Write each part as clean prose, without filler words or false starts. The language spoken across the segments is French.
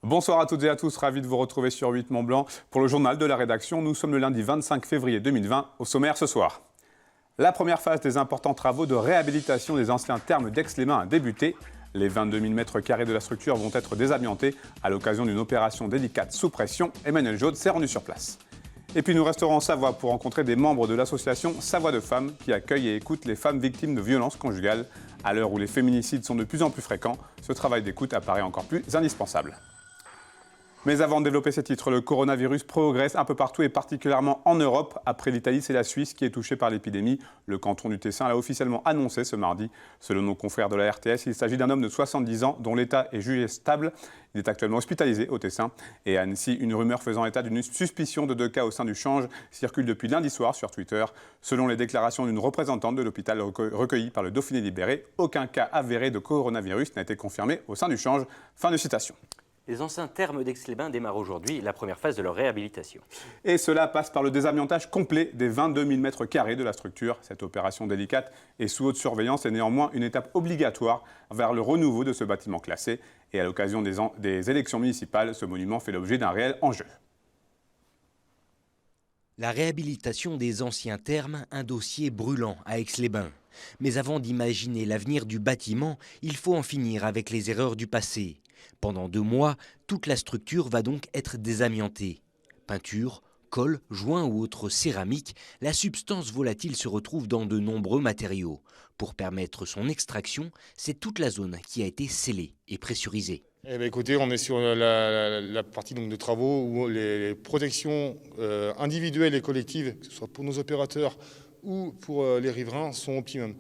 Bonsoir à toutes et à tous, ravi de vous retrouver sur 8 Mont-Blanc pour le journal de la rédaction. Nous sommes le lundi 25 février 2020, au sommaire ce soir. La première phase des importants travaux de réhabilitation des anciens thermes d'Aix-les-Bains a débuté. Les 22 000 m² de la structure vont être désamiantés à l'occasion d'une opération délicate sous pression. Emmanuel Jaude s'est rendu sur place. Et puis nous resterons en Savoie pour rencontrer des membres de l'association Savoie de Femmes qui accueille et écoute les femmes victimes de violences conjugales. À l'heure où les féminicides sont de plus en plus fréquents, ce travail d'écoute apparaît encore plus indispensable. Mais avant de développer ces titres, le coronavirus progresse un peu partout et particulièrement en Europe. Après l'Italie, c'est la Suisse qui est touchée par l'épidémie. Le canton du Tessin l'a officiellement annoncé ce mardi. Selon nos confrères de la RTS, il s'agit d'un homme de 70 ans dont l'état est jugé stable. Il est actuellement hospitalisé au Tessin. Et à Annecy, une rumeur faisant état d'une suspicion de 2 cas au sein du Change circule depuis lundi soir sur Twitter. Selon les déclarations d'une représentante de l'hôpital recueillies par le Dauphiné libéré, aucun cas avéré de coronavirus n'a été confirmé au sein du Change. Fin de citation. Les anciens thermes d'Aix-les-Bains démarrent aujourd'hui la première phase de leur réhabilitation. Et cela passe par le désamiantage complet des 22 000 m² de la structure. Cette opération délicate et sous haute surveillance est néanmoins une étape obligatoire vers le renouveau de ce bâtiment classé. Et à l'occasion des élections municipales, ce monument fait l'objet d'un réel enjeu. La réhabilitation des anciens thermes, un dossier brûlant à Aix-les-Bains. Mais avant d'imaginer l'avenir du bâtiment, il faut en finir avec les erreurs du passé. Pendant 2 mois, toute la structure va donc être désamiantée. Peinture, colle, joints ou autres céramiques, la substance volatile se retrouve dans de nombreux matériaux. Pour permettre son extraction, c'est toute la zone qui a été scellée et pressurisée. Eh bien, écoutez, on est sur la partie donc, de travaux où les protections individuelles et collectives, que ce soit pour nos opérateurs ou pour les riverains, sont optimum.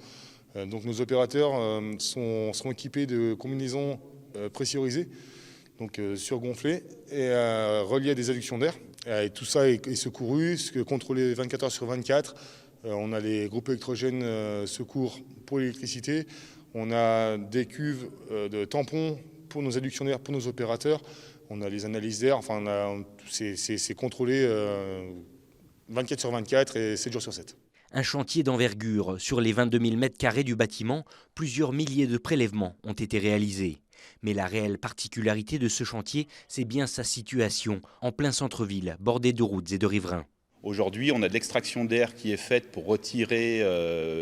Donc nos opérateurs sont équipés de combinaisons pressurisées, donc surgonflées et reliées à des adductions d'air. Et tout ça est secouru, contrôlé 24 heures sur 24. On a les groupes électrogènes secours pour l'électricité. On a des cuves de tampons pour nos adductions d'air, pour nos opérateurs. On a les analyses d'air. Enfin, c'est contrôlé 24 sur 24 et 7 jours sur 7. Un chantier d'envergure. Sur les 22 000 m² du bâtiment, plusieurs milliers de prélèvements ont été réalisés. Mais la réelle particularité de ce chantier, c'est bien sa situation, en plein centre-ville, bordé de routes et de riverains. Aujourd'hui, on a de l'extraction d'air qui est faite pour retirer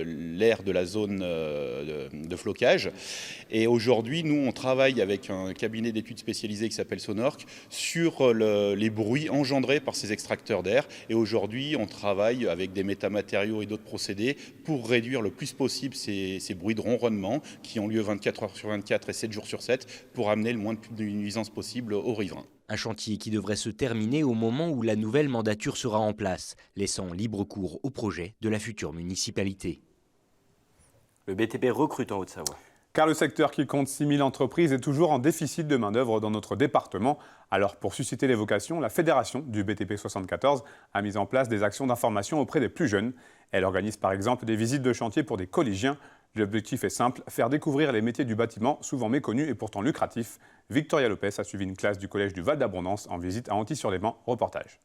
l'air de la zone de flocage. Et aujourd'hui, nous, on travaille avec un cabinet d'études spécialisé qui s'appelle Sonorc sur les bruits engendrés par ces extracteurs d'air. Et aujourd'hui, on travaille avec des métamatériaux et d'autres procédés pour réduire le plus possible ces bruits de ronronnement qui ont lieu 24 heures sur 24 et 7 jours sur 7 pour amener le moins de nuisances possible aux riverains. Un chantier qui devrait se terminer au moment où la nouvelle mandature sera en place, laissant libre cours au projet de la future municipalité. Le BTP recrute en Haute-Savoie. Car le secteur qui compte 6 000 entreprises est toujours en déficit de main-d'œuvre dans notre département. Alors pour susciter les vocations, la fédération du BTP 74 a mis en place des actions d'information auprès des plus jeunes. Elle organise par exemple des visites de chantier pour des collégiens. L'objectif est simple, faire découvrir les métiers du bâtiment, souvent méconnus et pourtant lucratifs. Victoria Lopez a suivi une classe du collège du Val d'Abondance en visite à Anthy-sur-les-Bains. Reportage.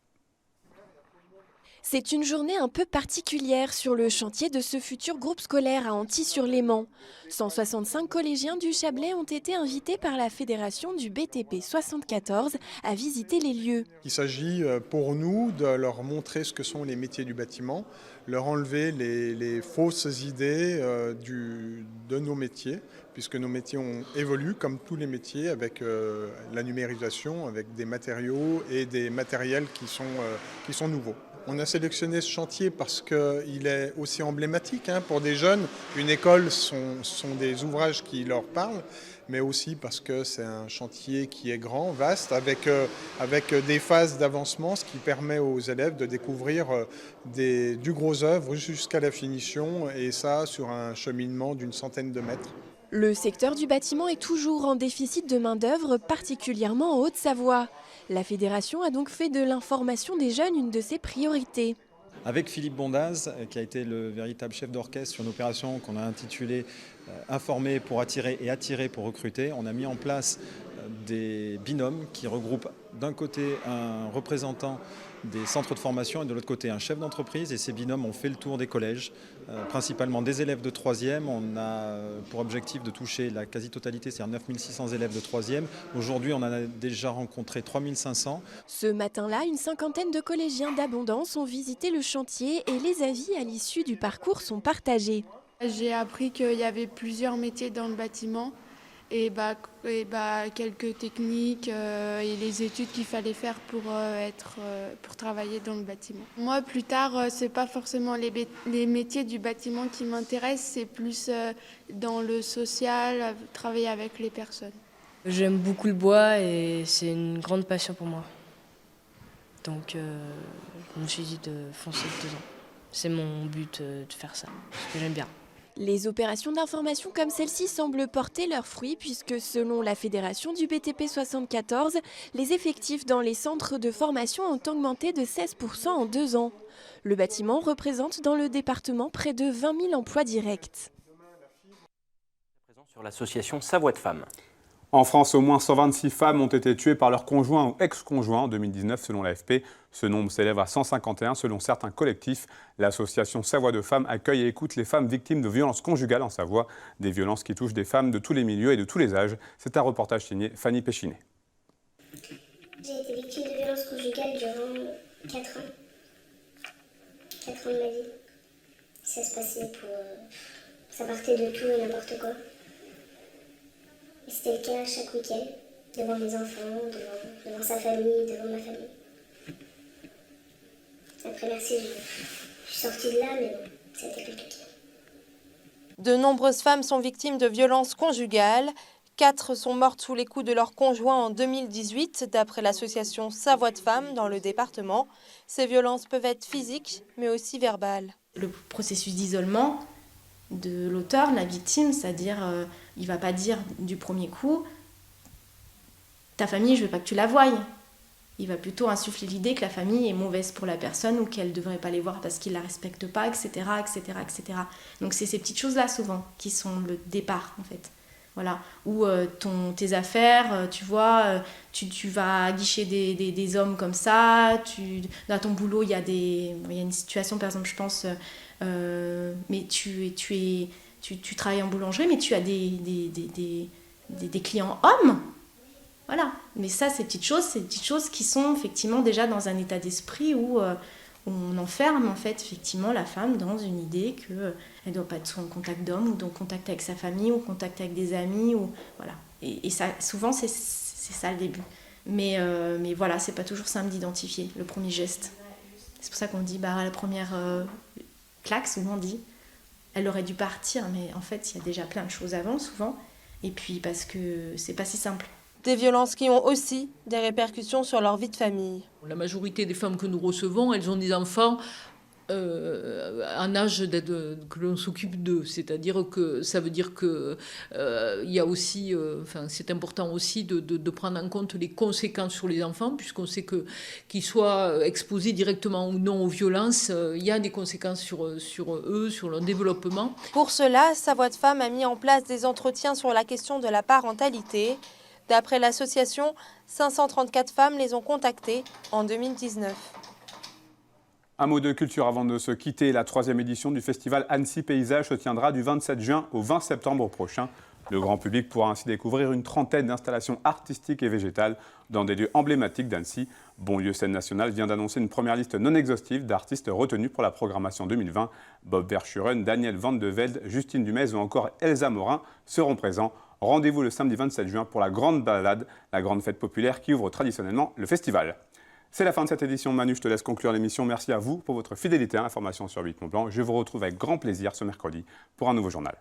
C'est une journée un peu particulière sur le chantier de ce futur groupe scolaire à Anthy-sur-les-Bains. 165 collégiens du Chablais ont été invités par la fédération du BTP 74 à visiter les lieux. Il s'agit pour nous de leur montrer ce que sont les métiers du bâtiment, leur enlever les fausses idées de nos métiers, puisque nos métiers ont évolué comme tous les métiers avec la numérisation, avec des matériaux et des matériels qui sont nouveaux. On a sélectionné ce chantier parce qu'il est aussi emblématique pour des jeunes. Une école sont des ouvrages qui leur parlent, mais aussi parce que c'est un chantier qui est grand, vaste, avec des phases d'avancement, ce qui permet aux élèves de découvrir du gros œuvre jusqu'à la finition, et ça sur un cheminement d'une centaine de mètres. Le secteur du bâtiment est toujours en déficit de main-d'œuvre, particulièrement en Haute-Savoie. La fédération a donc fait de l'information des jeunes une de ses priorités. Avec Philippe Bondaz, qui a été le véritable chef d'orchestre sur une opération qu'on a intitulée « Informer pour attirer et attirer pour recruter », on a mis en place des binômes qui regroupent d'un côté un représentant des centres de formation et de l'autre côté un chef d'entreprise. Et ces binômes ont fait le tour des collèges, principalement des élèves de 3e. On a pour objectif de toucher la quasi-totalité, c'est-à-dire 9600 élèves de 3e. Aujourd'hui, on en a déjà rencontré 3500. Ce matin-là, une cinquantaine de collégiens d'Abondance ont visité le chantier et les avis à l'issue du parcours sont partagés. J'ai appris qu'il y avait plusieurs métiers dans le bâtiment et quelques techniques et les études qu'il fallait faire pour travailler dans le bâtiment. Moi, plus tard, c'est pas forcément les métiers du bâtiment qui m'intéressent, c'est plus dans le social, travailler avec les personnes. J'aime beaucoup le bois et c'est une grande passion pour moi. Donc, je me suis dit de foncer dedans. C'est mon but de faire ça, parce que j'aime bien. Les opérations d'information comme celle-ci semblent porter leurs fruits puisque selon la fédération du BTP 74, les effectifs dans les centres de formation ont augmenté de 16% en 2 ans. Le bâtiment représente dans le département près de 20 000 emplois directs. Sur l'association Sa Voix de Femmes. En France, au moins 126 femmes ont été tuées par leur conjoint ou ex-conjoint en 2019 selon l'AFP. Ce nombre s'élève à 151 selon certains collectifs. L'association Sa Voix de Femmes accueille et écoute les femmes victimes de violences conjugales en Savoie. Des violences qui touchent des femmes de tous les milieux et de tous les âges. C'est un reportage signé Fanny Péchinet. J'ai été victime de violences conjugales durant 4 ans. 4 ans de ma vie. Ça se passait ça partait de tout et n'importe quoi. C'était le cas chaque week-end, devant mes enfants, devant sa famille, devant ma famille. Après, merci, je suis sortie de là, mais bon, ça a été compliqué. De nombreuses femmes sont victimes de violences conjugales. 4 sont mortes sous les coups de leur conjoint en 2018, d'après l'association Sa Voix de Femmes dans le département. Ces violences peuvent être physiques, mais aussi verbales. Le processus d'isolement de l'auteur, la victime, c'est-à-dire il ne va pas dire du premier coup « ta famille, je ne veux pas que tu la voies ». Il va plutôt insuffler l'idée que la famille est mauvaise pour la personne ou qu'elle ne devrait pas les voir parce qu'il ne la respecte pas, etc., etc., etc. Donc c'est ces petites choses-là souvent qui sont le départ en fait. Voilà. Ou tes affaires, tu vois, tu vas guicher des hommes comme ça, dans ton boulot il y a une situation, par exemple je pense, mais tu travailles en boulangerie mais tu as des clients hommes. Voilà, mais ça, ces petites choses qui sont effectivement déjà dans un état d'esprit où on enferme en fait effectivement la femme dans une idée qu'elle ne doit pas être en contact d'hommes ou en contact avec sa famille ou en contact avec des amis. Voilà. Et ça, souvent, c'est ça le début. Mais voilà, c'est pas toujours simple d'identifier le premier geste. C'est pour ça qu'on dit, à la première claque, souvent on dit, elle aurait dû partir, mais en fait, il y a déjà plein de choses avant, souvent. Et puis parce que c'est pas si simple. Des violences qui ont aussi des répercussions sur leur vie de famille. La majorité des femmes que nous recevons, elles ont des enfants en âge que l'on s'occupe d'eux. C'est-à-dire que ça veut dire que il y a aussi, c'est important aussi de prendre en compte les conséquences sur les enfants, puisqu'on sait qu'ils soient exposés directement ou non aux violences, il y a des conséquences sur eux, sur leur développement. Pour cela, Sa Voix de Femme a mis en place des entretiens sur la question de la parentalité. D'après l'association, 534 femmes les ont contactées en 2019. Un mot de culture avant de se quitter. La 3e édition du festival Annecy Paysage se tiendra du 27 juin au 20 septembre prochain. Le grand public pourra ainsi découvrir une trentaine d'installations artistiques et végétales dans des lieux emblématiques d'Annecy. Bonlieu Scène Nationale vient d'annoncer une première liste non exhaustive d'artistes retenus pour la programmation 2020. Bob Verschuren, Daniel Van de Velde, Justine Dumez ou encore Elsa Morin seront présents. Rendez-vous le samedi 27 juin pour la grande balade, la grande fête populaire qui ouvre traditionnellement le festival. C'est la fin de cette édition. Manu, je te laisse conclure l'émission. Merci à vous pour votre fidélité à l'information sur 8 Mont-Blanc. Je vous retrouve avec grand plaisir ce mercredi pour un nouveau journal.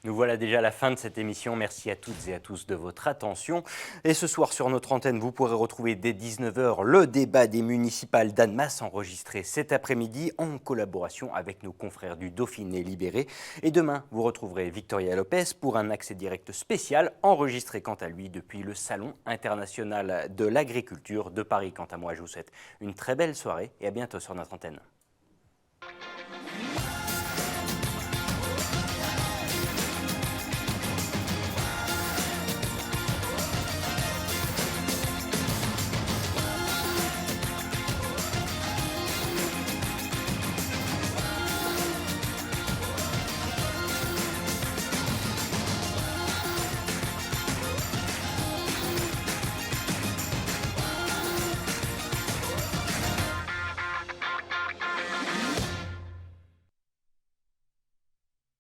Nous Nous voilà déjà à la fin de cette émission. Merci à toutes et à tous de votre attention. Et ce soir sur notre antenne, vous pourrez retrouver dès 19h le débat des municipales d'Annemasse enregistré cet après-midi en collaboration avec nos confrères du Dauphiné Libéré. Et demain, vous retrouverez Victoria Lopez pour un accès direct spécial enregistré quant à lui depuis le Salon international de l'agriculture de Paris. Quant à moi, je vous souhaite une très belle soirée et à bientôt sur notre antenne.